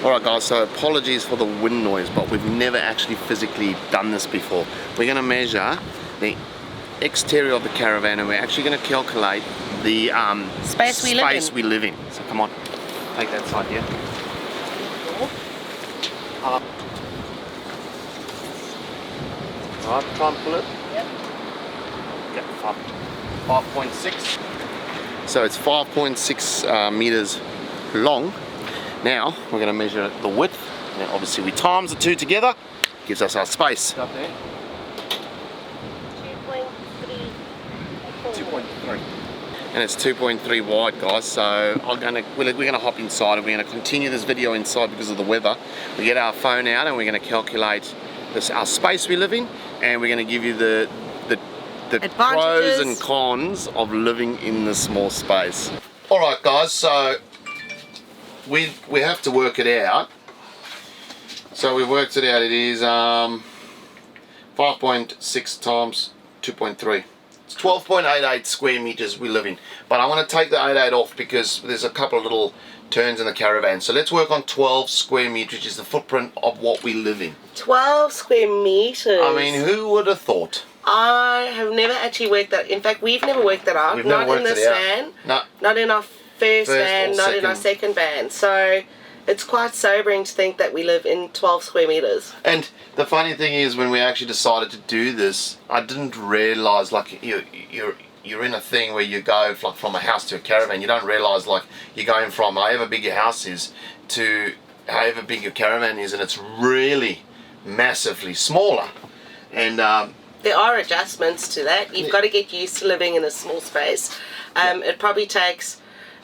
Alright guys, so apologies for the wind noise, but we've never actually physically done this before. We're going to measure the exterior of the caravan and we're actually going to calculate the space we live in. So come on, take that side here. Alright, try and pull it. Yep. Get 5.6. So it's 5.6 meters long. Now we're going to measure the width. Now obviously we times the two together, gives us our space. Up there. 2.3. And it's 2.3 wide, guys. So we're going to hop inside and we're going to continue this video inside because of the weather. We get our phone out and we're going to calculate our space we live in, and we're going to give you the pros and cons of living in the small space. Alright guys, so we have to work it out. So we worked it out. It is 5.6 times 2.3. It's 12.88 square meters we live in. But I want to take the 88 off because there's a couple of little turns in the caravan. So let's work on 12 square meters, which is the footprint of what we live in. 12 square meters. I mean, who would have thought? I have never actually worked that. In fact, we've never worked that out. Not in this van. No. Not in our first van. Not in our second van. So it's quite sobering to think that we live in 12 square meters. And the funny thing is, when we actually decided to do this, I didn't realise, like, you're in a thing where you go from a house to a caravan. You don't realise, like, you're going from however big your house is to however big your caravan is, and it's really massively smaller. And there are adjustments to that. You've got to get used to living in a small space. It probably takes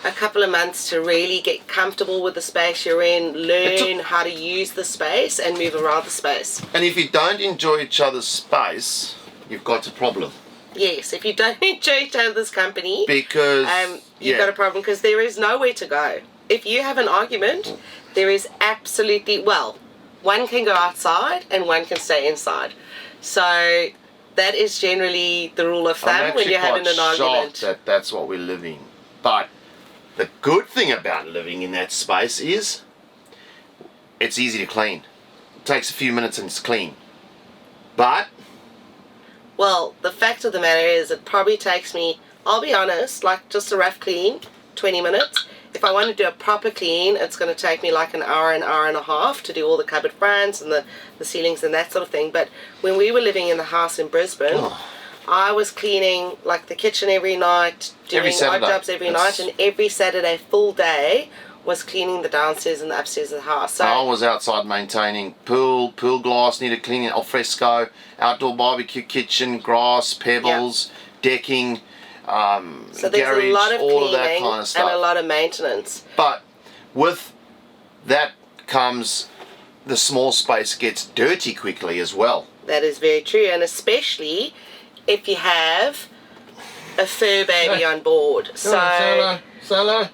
a couple of months to really get comfortable with the space you're in, learn how to use the space and move around the space. And if you don't enjoy each other's space, you've got a problem. Yes, if you don't enjoy each other's company, because you've got a problem, because there is nowhere to go. If you have an argument, there is absolutely, well, one can go outside and one can stay inside. So that is generally the rule of thumb when you're having an argument. I'm shocked that that's what we live in. But the good thing about living in that space is it's easy to clean. It takes a few minutes and it's clean. But well, the fact of the matter is it probably takes me, I'll be honest, like just a rough clean, 20 minutes. If I want to do a proper clean, it's going to take me like an hour and a half to do all the cupboard fronts and the ceilings and that sort of thing. But when we were living in the house in Brisbane, I was cleaning like the kitchen every night, doing odd jobs every night, and every Saturday full day was cleaning the downstairs and the upstairs of the house. So I was outside maintaining pool glass, needed cleaning, al fresco, outdoor barbecue kitchen, grass, pebbles, decking, so there's garage, a lot of all of that cleaning kind of stuff. And a lot of maintenance. But with that comes the small space gets dirty quickly as well. That is very true, and especially if you have a fur baby on board. So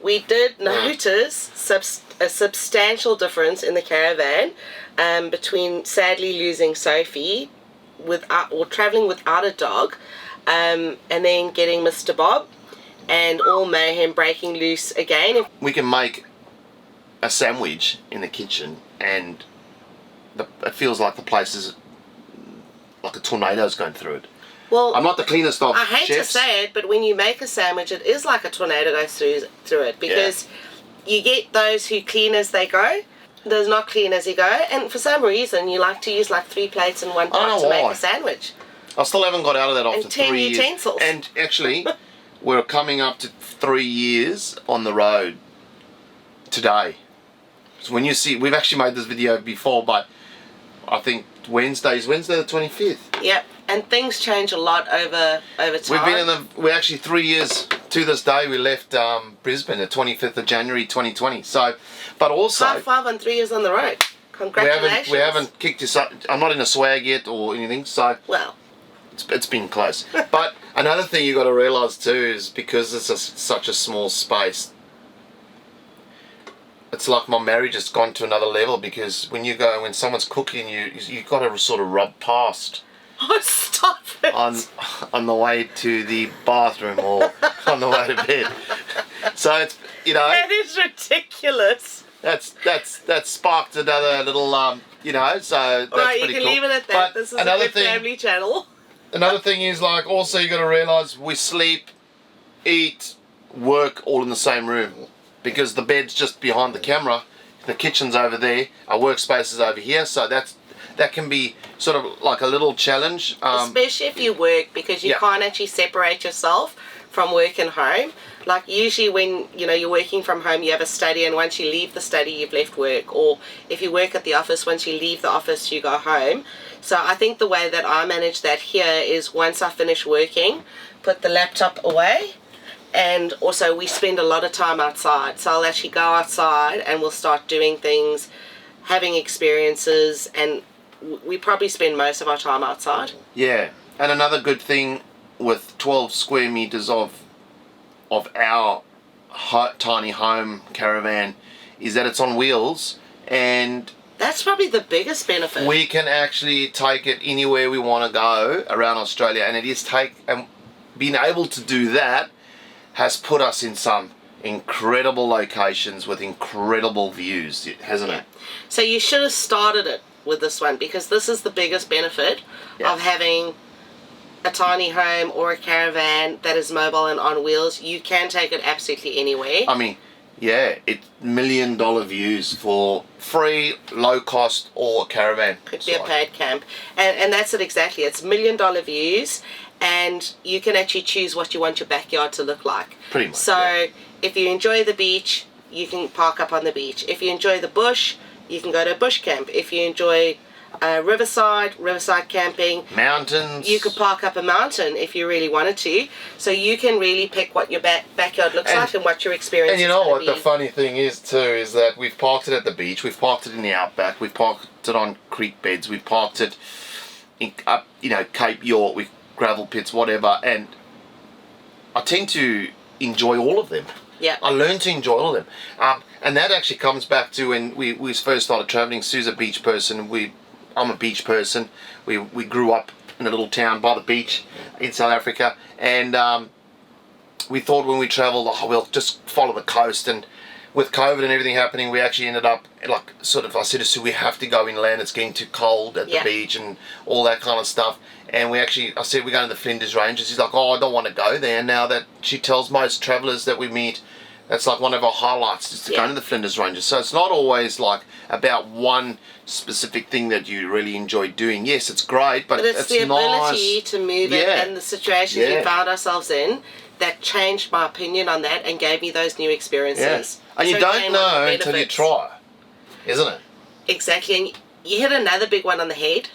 we did notice a substantial difference in the caravan between sadly losing Sophie or travelling without a dog, and then getting Mr. Bob and all mayhem breaking loose again. We can make a sandwich in the kitchen and it feels like the place is like a tornado's going through it. Well, I'm not the cleanest of chefs. I hate to say it, but when you make a sandwich, it is like a tornado goes through it, because you get those who clean as they go, those not clean as you go, and for some reason you like to use like 3 plates in one pot to make a sandwich. I still haven't got out of that after 3 years. 10 utensils. And actually, we're coming up to 3 years on the road today. So when you see, we've actually made this video before, but I think Wednesday the 25th. Yep. And things change a lot over time. We're actually 3 years to this day. We left Brisbane the 25th of January 2020. So, but also high five on 3 years on the road. Congratulations. We haven't kicked this up. I'm not in a swag yet or anything. So well, it's been close. But another thing you got to realise too is because it's such a small space. It's like my marriage has gone to another level, because when someone's cooking, you got to sort of rub past. Oh, stop it! On the way to the bathroom or on the way to bed. So it's, that is ridiculous. that sparked another little you know, so that's Alright, you pretty can cool. leave it at that. But This is a good family channel. Another thing is, like, also you got to realize we sleep, eat, work all in the same room, because the bed's just behind the camera, the kitchen's over there, our workspace is over here, so that can be sort of like a little challenge. Especially if you work, because you can't actually separate yourself from work and home. Like usually when you're working from home, you have a study, and once you leave the study, you've left work. Or if you work at the office, once you leave the office, you go home. So I think the way that I manage that here is, once I finish working, put the laptop away. And also we spend a lot of time outside, so I'll actually go outside and we'll start doing things, having experiences, and we probably spend most of our time outside. Yeah, and another good thing with 12 square meters of our tiny home caravan is that it's on wheels, and that's probably the biggest benefit. We can actually take it anywhere we want to go around Australia, and being able to do that has put us in some incredible locations with incredible views, hasn't it? So you should have started it with this one, because this is the biggest benefit of having a tiny home or a caravan that is mobile and on wheels. You can take it absolutely anywhere. I mean, yeah, it's $1 million views for free, low cost, or a caravan. Could be a paid camp. And that's it exactly. It's $1 million views, and you can actually choose what you want your backyard to look like. Pretty much. So if you enjoy the beach, you can park up on the beach. If you enjoy the bush, you can go to a bush camp. If you enjoy riverside camping, mountains, you could park up a mountain if you really wanted to. So you can really pick what your backyard looks like and what your experience is. And you know what the funny thing is too, is that we've parked it at the beach, we've parked it in the outback, we've parked it on creek beds, we've parked it up Cape York with gravel pits, whatever, and I tend to enjoy all of them. Yeah. I learned to enjoy all of them, and that actually comes back to when we first started traveling. Sue's a beach person, I'm a beach person. We grew up in a little town by the beach in South Africa, and we thought when we travelled, we'll just follow the coast. And with COVID and everything happening, we actually ended up I said to Sue, we have to go inland. It's getting too cold at the beach and all that kind of stuff. And I said, we're going to the Flinders Ranges. She's like, oh, I don't want to go there. Now that she tells most travellers that we meet, that's like one of our highlights, is to go to the Flinders Ranges. So it's not always like about one specific thing that you really enjoy doing. Yes, it's great, but it's the ability to move it, and the situations we found ourselves in that changed my opinion on that and gave me those new experiences. And you don't know until you try, isn't it? Exactly, and you hit another big one on the head.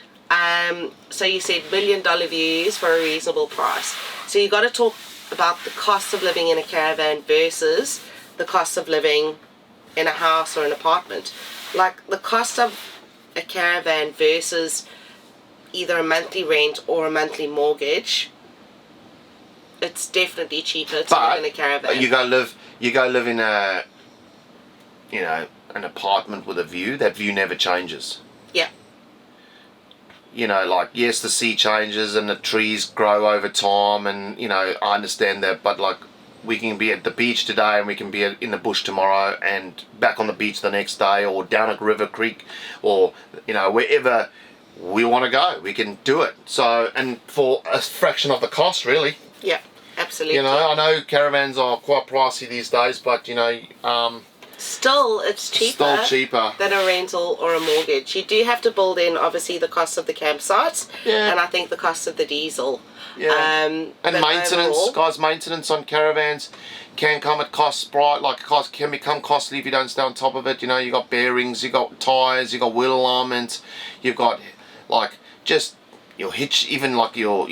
So you said $1 million views for a reasonable price. So you got to talk about the cost of living in a caravan versus the cost of living in a house or an apartment. Like the cost of a caravan versus either a monthly rent or a monthly mortgage, it's definitely cheaper to live in a caravan. You go live in a an apartment with a view. That view never changes. Yeah. Like, yes, the sea changes and the trees grow over time, and I understand that, but like, we can be at the beach today and we can be in the bush tomorrow and back on the beach the next day, or down a river creek, or wherever we want to go, we can do it. So, and for a fraction of the cost, really. Yeah, absolutely. I know caravans are quite pricey these days, but still it's cheaper than a rental or a mortgage. You do have to build in obviously the cost of the campsites, and I think the cost of the diesel. And maintenance, maintenance on caravans can come at costs, can become costly if you don't stay on top of it. You got bearings, you got tyres, you got wheel alignments, you've got just your hitch, even your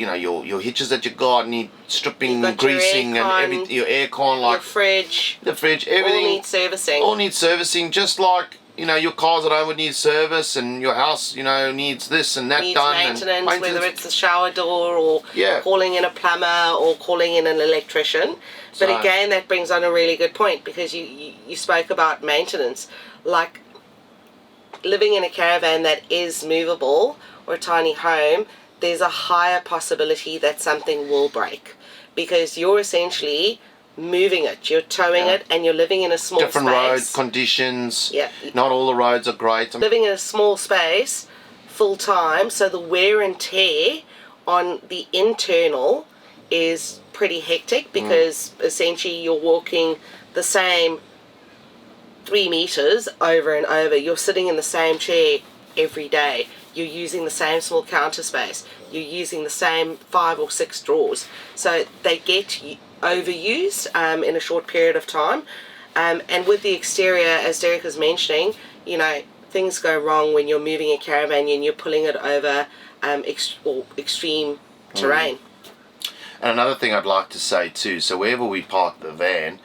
hitches that you got need stripping, greasing, and everything. Your aircon, your fridge, everything all needs servicing. Just like your cars at home would need service, and your house needs this and that done. Maintenance, whether it's a shower door or calling in a plumber or calling in an electrician. But again, that brings on a really good point, because you spoke about maintenance. Like living in a caravan that is movable or a tiny home, there's a higher possibility that something will break, because you're essentially moving it, you're towing it, and you're living in a small different space. road conditions. Yeah. Not all the roads are great. Living in a small space full time, so the wear and tear on the internal is pretty hectic, because essentially you're walking the same 3 meters over and over. You're sitting in the same chair every day. You're using the same small counter space. You're using the same 5 or 6 drawers. So they get overused in a short period of time. And with the exterior, as Derek was mentioning, you know, things go wrong when you're moving a caravan and you're pulling it over extreme terrain. And another thing I'd like to say too, so wherever we park the van,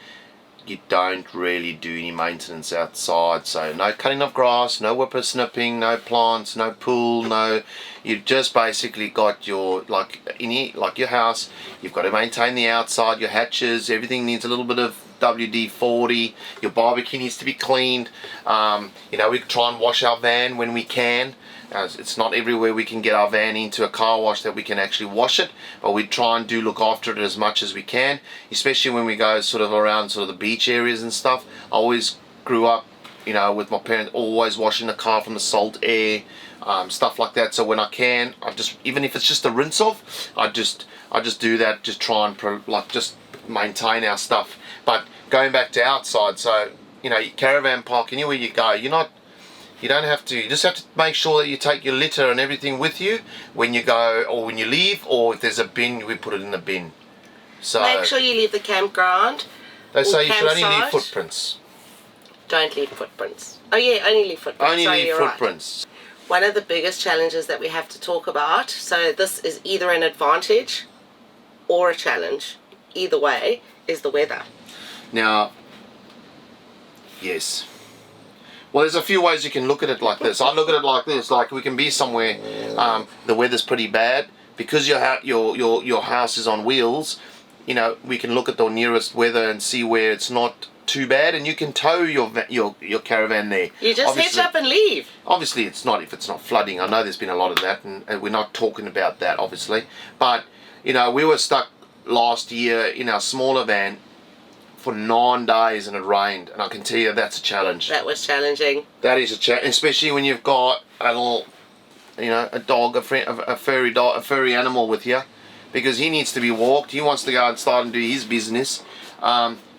you don't really do any maintenance outside. So no cutting of grass, no whippersnipping, no plants, no pool, no. You've just basically got your, like your house, you've got to maintain the outside, your hatches, everything needs a little bit of WD-40, your barbecue needs to be cleaned. You know, we try and wash our van when we can. It's not everywhere we can get our van into a car wash that we can actually wash it, but we try and look after it as much as we can, especially when we go sort of around sort of the beach areas and stuff. I always grew up, you know, with my parents always washing the car from the salt air, stuff like that. So when I can, I just, even if it's just a rinse off, I just do that, just try and just maintain our stuff. But going back to outside, so you know, caravan park, anywhere you go, you don't have to, you just have to make sure that you take your litter and everything with you when you go, or when you leave, or if there's a bin, we put it in the bin. So make sure you leave the campground. They say you should only leave footprints. Don't leave footprints. Oh yeah, only leave footprints. Only leave footprints. Right. One of the biggest challenges that we have to talk about, so this is either an advantage or a challenge, either way, is the weather. Now, yes. Well, there's a few ways you can look at it like this. I look at it like this, like we can be somewhere, the weather's pretty bad, because your house is on wheels. You know, we can look at the nearest weather and see where it's not too bad, and you can tow your caravan there. You just hitch up and leave. Obviously, it's not if it's not flooding. I know there's been a lot of that, and we're not talking about that, obviously. But you know, we were stuck last year in our smaller van for 9 days and it rained, and I can tell you that's a challenge. That was challenging. That is a challenge, especially when you've got a little, you know, a dog, a furry dog, a furry animal with you, because he needs to be walked. He wants to go and start and do his business.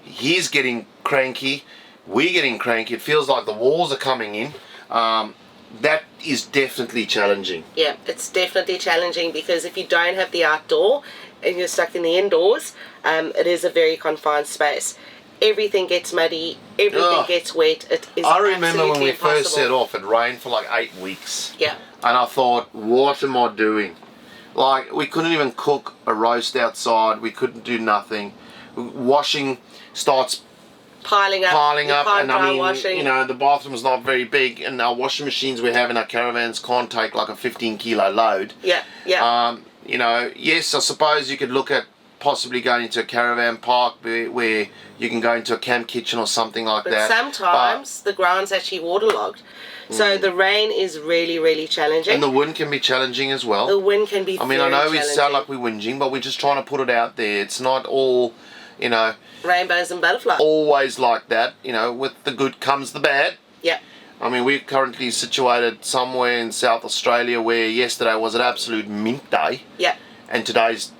He's getting cranky. We're getting cranky. It feels like the walls are coming in. That is definitely challenging. Yeah, it's definitely challenging, because if you don't have the outdoor and you're stuck in the indoors, it is a very confined space. Everything gets muddy, everything gets wet. It is I remember when we impossible. first set off, it rained for like 8 weeks. Yeah. And I thought, what am I doing? Like, we couldn't even cook a roast outside. We couldn't do nothing. Washing starts piling up, and I mean, washing. you know, the bathroom's not very big, and our washing machines we have in our caravans can't take like a 15-kilo load. Yeah, yeah. You know, yes, I suppose you could look at possibly going into a caravan park where you can go into a camp kitchen or something like that. Sometimes the ground's actually waterlogged. So the rain is really, really challenging. And the wind can be challenging as well. The wind can be I know we sound like we're whinging, but we're just trying to put it out there. It's not all, you know, rainbows and butterflies. Always like that. You know, with the good comes the bad. Yeah. I mean, we're currently situated somewhere in South Australia where yesterday was an absolute mint day. Yeah. And today's,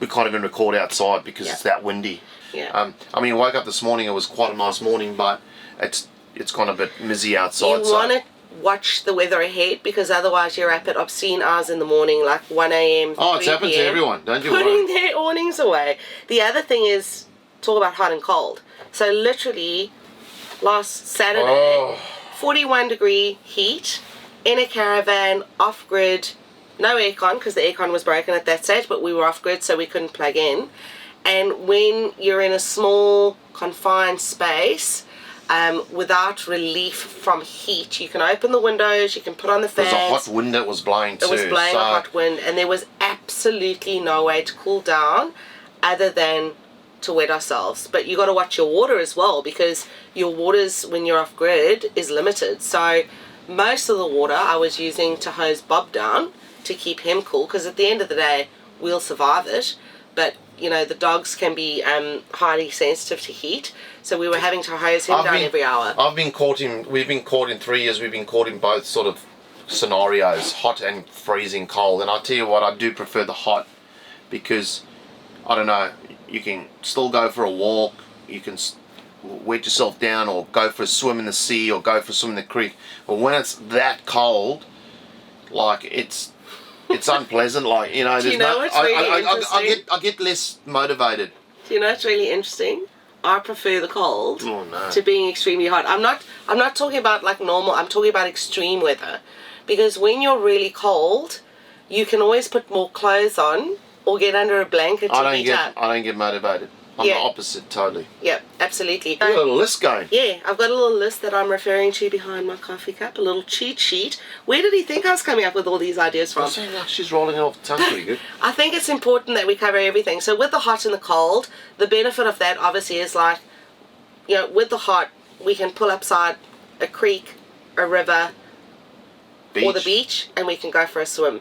we can't even record outside because it's that windy. Yeah. I mean, I woke up this morning, it was quite a nice morning, but it's gone a bit mizzy outside. You want to watch the weather ahead, because otherwise you're up at obscene hours in the morning, like 1 a.m. Oh, it's happened to everyone, don't you worry. Putting their awnings away. The other thing is, talk about hot and cold. So literally, last Saturday, 41-degree heat, in a caravan, off-grid, no aircon, because the aircon was broken at that stage, but we were off-grid, so we couldn't plug in. And when you're in a small, confined space, without relief from heat, you can open the windows, you can put on the fans. There was a hot wind that was blowing too. It was blowing a hot wind, and there was absolutely no way to cool down other than to wet ourselves. But you got to watch your water as well, because your waters when you're off grid is limited. So most of the water I was using to hose Bob down to keep him cool, because at the end of the day we'll survive it. but you know, the dogs can be highly sensitive to heat, so we were having to hose him down every hour. We've been caught in 3 years, we've been caught in both sort of scenarios, hot and freezing cold. And I tell you what, I do prefer the hot, because, I don't know, you can still go for a walk, you can wet yourself down, or go for a swim in the sea, or go for a swim in the creek. But when it's that cold, like, it's unpleasant. Like, you know, Do you know what's really interesting? I get less motivated. Do you know what's really interesting? I prefer the cold to being extremely hot. I'm not talking about like normal, I'm talking about extreme weather. Because when you're really cold, you can always put more clothes on or get under a blanket to heat up. I don't get motivated. I'm the opposite, totally. Yeah, absolutely. You got a little list going. Yeah, I've got a little list that I'm referring to behind my coffee cup, a little cheat sheet. Where did he think I was coming up with all these ideas from? She's rolling it off the tongue pretty good. I think it's important that we cover everything. So with the hot and the cold, the benefit of that obviously is like, you know, with the hot, we can pull upside a creek, a river, or the beach, and we can go for a swim.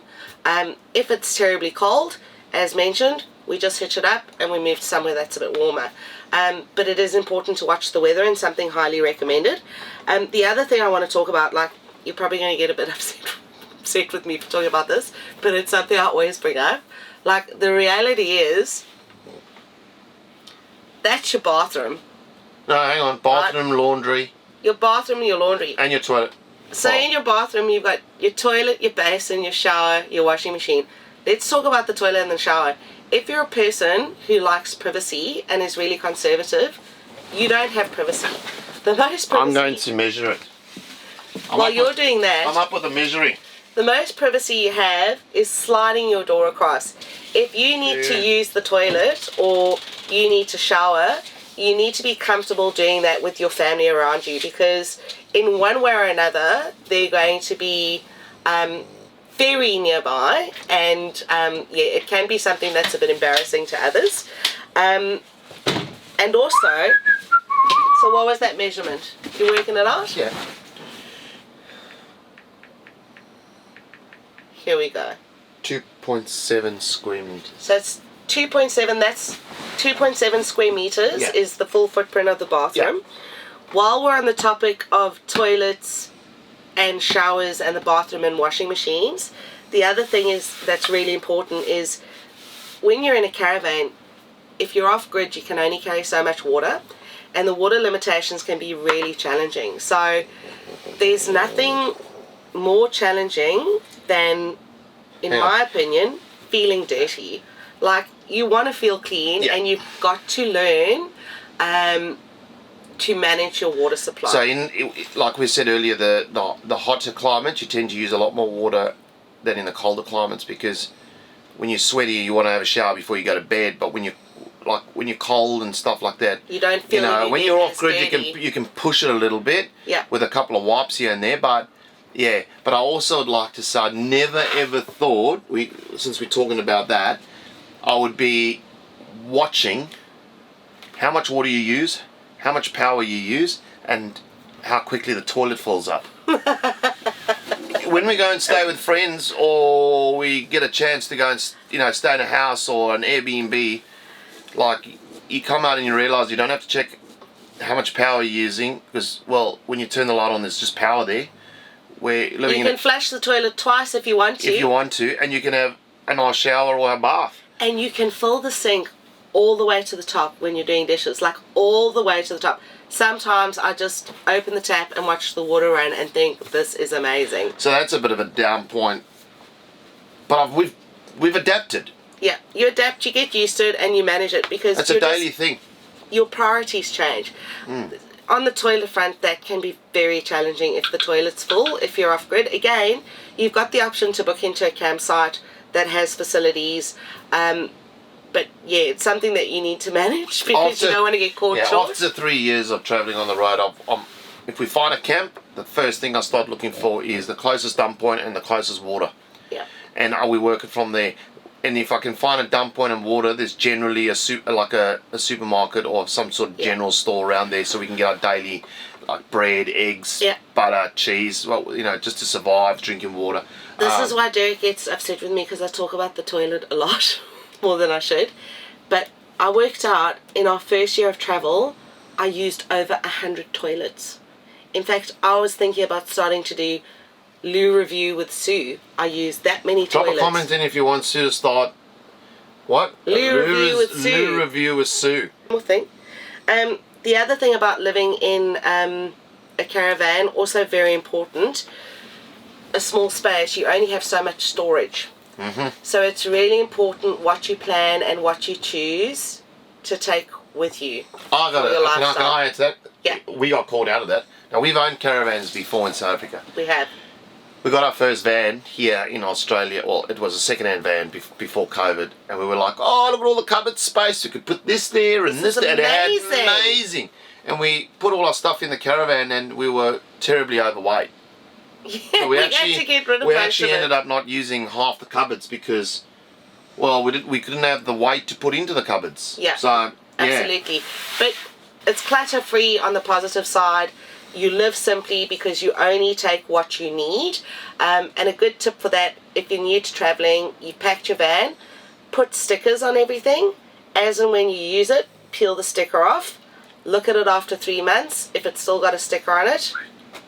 If it's terribly cold, as mentioned, we just hitch it up and we move to somewhere that's a bit warmer. But it is important to watch the weather, and something highly recommended. The other thing I want to talk about, like, you're probably going to get a bit upset with me for talking about this, but it's something I always bring up. Like, the reality is, that's your bathroom. No, hang on. Bathroom, laundry. Your bathroom, your laundry. And your toilet. So in your bathroom, you've got your toilet, your basin, your shower, your washing machine. Let's talk about the toilet and the shower. If you're a person who likes privacy and is really conservative, you don't have privacy. The most privacy... I'm going to measure it. While you're doing that... I'm up with the measuring. The most privacy you have is sliding your door across. If you need to use the toilet or you need to shower, you need to be comfortable doing that with your family around you, because in one way or another, they're going to be very nearby, and it can be something that's a bit embarrassing to others. And also, so what was that measurement? You working it out? Yeah. Here we go. 2.7 square meters. So it's 2.7, that's 2.7 square meters is the full footprint of the bathroom. Yeah. While we're on the topic of toilets and showers and the bathroom and washing machines, the other thing is that's really important is when you're in a caravan, if you're off grid, you can only carry so much water, and the water limitations can be really challenging. So there's nothing more challenging than, in my opinion, feeling dirty. Like, you want to feel clean, and you've got to learn to manage your water supply. So, like we said earlier, the hotter climates, you tend to use a lot more water than in the colder climates, because when you're sweaty, you want to have a shower before you go to bed. But when you're cold and stuff like that, you don't feel. You know, when you're off grid, you can push it a little bit with a couple of wipes here and there. But but I also would like to say, I never ever thought, since we're talking about that, I would be watching how much water you use, how much power you use, and how quickly the toilet fills up. When we go and stay with friends, or we get a chance to go and stay in a house or an Airbnb, like, you come out and you realise you don't have to check how much power you're using, because, well, when you turn the light on, there's just power there. You can flush the toilet twice if you want to. If you want to, and you can have a nice shower or a bath. And you can fill the sink all the way to the top when you're doing dishes, like all the way to the top. Sometimes I just open the tap and watch the water run and think, this is amazing. So that's a bit of a down point. But we've adapted. Yeah, you adapt, you get used to it, and you manage it, because it's a daily thing. Your priorities change. On the toilet front, that can be very challenging if the toilet's full, if you're off grid. Again, you've got the option to book into a campsite that has facilities, but it's something that you need to manage, because you don't want to get caught short. After 3 years of travelling on the road, if we find a camp, the first thing I start looking for is the closest dump point and the closest water. Yeah. And we work it from there. And if I can find a dump point and water, there's generally a supermarket or some sort of general store around there, so we can get our daily, like, bread, eggs, butter, cheese, just to survive, drinking water. This is why Derek gets upset with me, because I talk about the toilet a lot, more than I should. But I worked out in our first year of travel, I used over 100 toilets. In fact, I was thinking about starting to do loo review with Sue. I used that many Drop toilets. a comment in if you want Sue to start. What? Loo review with Sue. Loo review with Sue. One more thing. The other thing about living in a caravan, also very important, a small space, you only have so much storage. So it's really important what you plan and what you choose to take with you. I got it. Can I add to that? Yeah. We got called out of that. Now, we've owned caravans before in South Africa. We have. We got our first van here in Australia. Well, it was a second-hand van before COVID, and we were like, oh, look at all the cupboard space. We could put this there and this there. Amazing. And we put all our stuff in the caravan, and we were terribly overweight. Yeah, so we had to get rid of we most actually of it. ended up not using half the cupboards because, well, we couldn't have the weight to put into the cupboards. Yeah. So, yeah. Absolutely. But it's clutter-free on the positive side. You live simply because you only take what you need. And a good tip for that, if you're new to traveling, you packed your van, put stickers on everything. As and when you use it, peel the sticker off. Look at it after 3 months. If it's still got a sticker on it,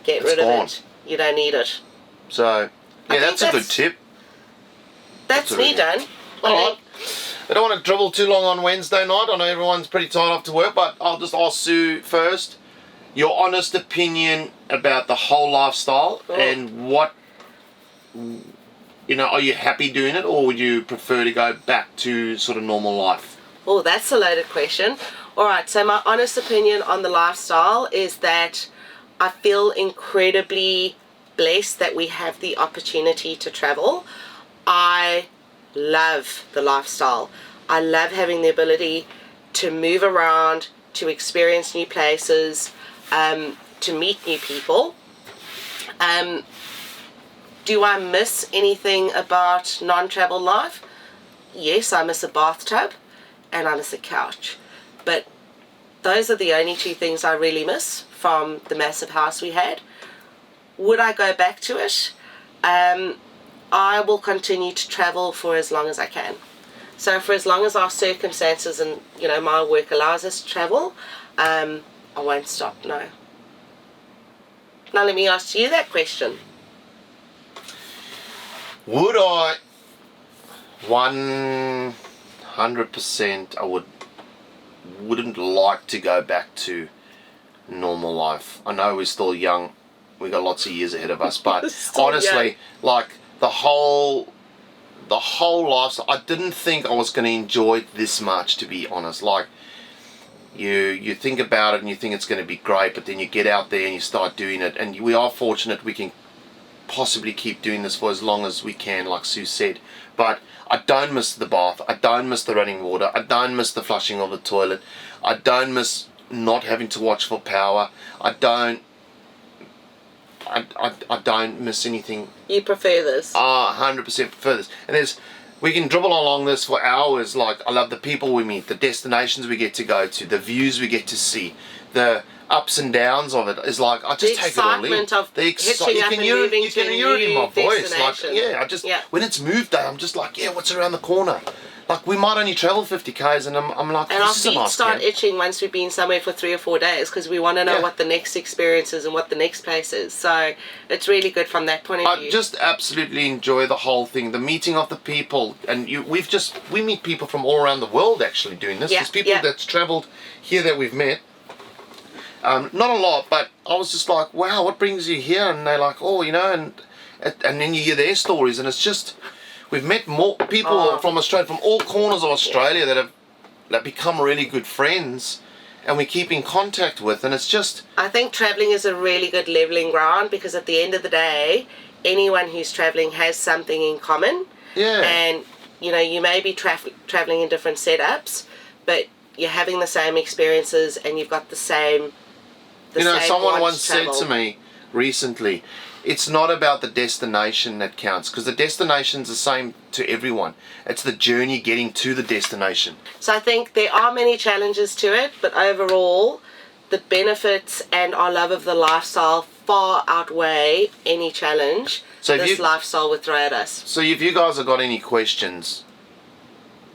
get rid of it. You don't need it. So, yeah, that's a good tip. That's me done. Alright. I don't want to dribble too long on Wednesday night. I know everyone's pretty tired after work, but I'll just ask Sue first. Your honest opinion about the whole lifestyle and what, are you happy doing it, or would you prefer to go back to sort of normal life? Oh, that's a loaded question. Alright, so my honest opinion on the lifestyle is that I feel incredibly blessed that we have the opportunity to travel. I love the lifestyle. I love having the ability to move around, to experience new places, to meet new people. Do I miss anything about non-travel life? Yes, I miss a bathtub and I miss a couch. But those are the only two things I really miss from the massive house we had. Would I go back to it? I will continue to travel for as long as I can. So for as long as our circumstances and my work allows us to travel, I won't stop, no. Now let me ask you that question. Would I 100% wouldn't like to go back to normal life. I know we're still young, we got lots of years ahead of us, but honestly, like the whole lifestyle, I didn't think I was going to enjoy it this much, to be honest. Like you think about it and you think it's going to be great, but then you get out there and you start doing it, and we are fortunate we can possibly keep doing this for as long as we can, like Sue said. But I don't miss the bath, I don't miss the running water, I don't miss the flushing of the toilet, I don't miss not having to watch for power, I don't miss anything. You prefer this? 100% prefer this. And we can dribble along this for hours. Like, I love the people we meet, the destinations we get to go to, the views we get to see, the ups and downs of it. Is like, I just take it all in. The excitement of hitching up and moving to a new destination. Like, when it's move day, I'm just like, yeah, what's around the corner? Like, we might only travel 50 k's, and I'm like, and our feet start itching once we've been somewhere for 3 or 4 days, because we want to know what the next experience is and what the next place is. So it's really good from that point of view. I just absolutely enjoy the whole thing, the meeting of the people, and we meet people from all around the world actually doing this. There's people that's travelled here that we've met. Not a lot, but I was just like, wow, what brings you here? And they're like, oh, and then you hear their stories, and it's just, we've met more people from Australia, from all corners of Australia that become really good friends, and we keep in contact with, and it's just... I think travelling is a really good levelling ground, because at the end of the day, anyone who's travelling has something in common. Yeah. And, you may be travelling in different setups, but you're having the same experiences, and you've got the same... someone once said to me recently, it's not about the destination that counts, because the destination's the same to everyone. It's the journey getting to the destination. So I think there are many challenges to it, but overall, the benefits and our love of the lifestyle far outweigh any challenge this lifestyle would throw at us. So if you guys have got any questions,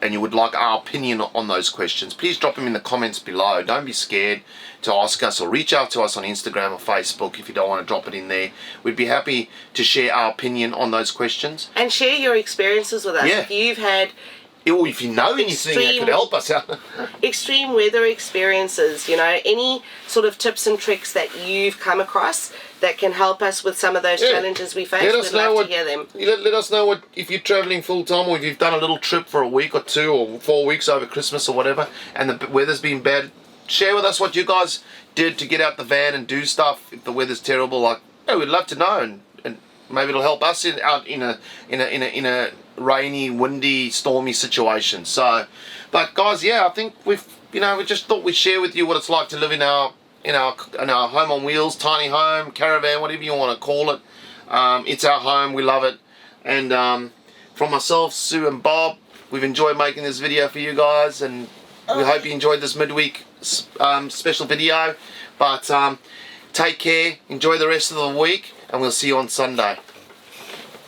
and you would like our opinion on those questions, please drop them in the comments below. Don't be scared to ask us, or reach out to us on Instagram or Facebook if you don't want to drop it in there. We'd be happy to share our opinion on those questions. And share your experiences with us. Yeah. If you've had... Or if you know anything that could help us out. extreme weather experiences, you know, any sort of tips and tricks that you've come across that can help us with some of those challenges we face, we'd love to hear them. Let us know what, if you're travelling full time, or if you've done a little trip for a week or 2 or 4 weeks over Christmas or whatever, and the weather's been bad. Share with us what you guys did to get out the van and do stuff if the weather's terrible. Like, yeah, we'd love to know, and maybe it'll help us out in a rainy, windy, stormy situation. So, but guys, yeah, I think we just thought we'd share with you what it's like to live in our home on wheels, tiny home, caravan, whatever you want to call it. It's our home. We love it. And from myself, Sue, and Bob, we've enjoyed making this video for you guys, and we hope you enjoyed this midweek special video. But take care, enjoy the rest of the week, and we'll see you on Sunday.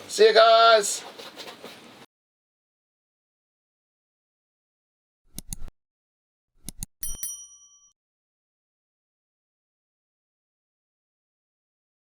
See you guys.